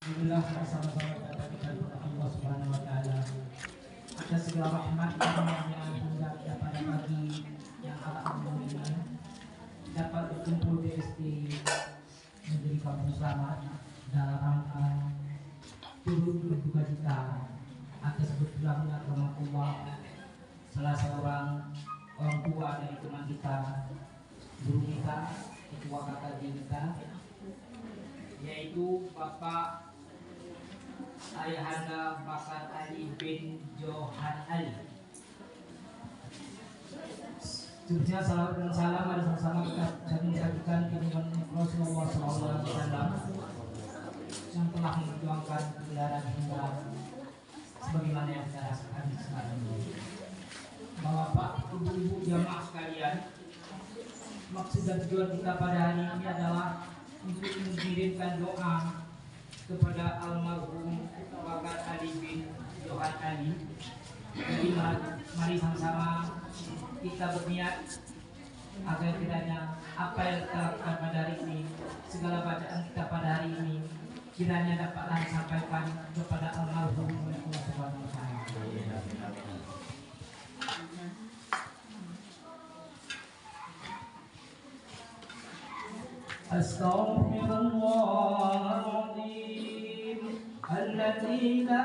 Alhamdulillah bersama-sama kita kepada Allah Subhanahu wa taala atas segala rahmat yang hingga pada pagi yang alhamdulillah dapat berkumpul di SD menjadi kampung selamat dalam rangka turut berduka cita atas berpulangnya rahmatullah salah seorang orang tua dari teman kita, guru kita, ketua KKJ kita, yaitu Bapak Ayahanda Bakar Ali bin Johan Ali. Seterusnya salawat dan salam mari sama-sama kita sampaikan kepada Rasulullah SAW yang telah memperjuangkan kebenaran hingga sebagaimana yang kita rasakan sekarang ini. Bapak, ibu-ibu jamaah sekalian, maksud dan tujuan kita pada hari ini adalah untuk mengirimkan doa kepada almarhum Bakar Ali bin Johan Ali. Jadi mari sama-sama kita berniat agar kiranya apa yang kita lakukan pada hari ini, segala bacaan kita pada hari ini, kiranya dapatlah disampaikan kepada almarhum Allah Subhanahu wa taala. Astaghfirullahaladzim alladzi la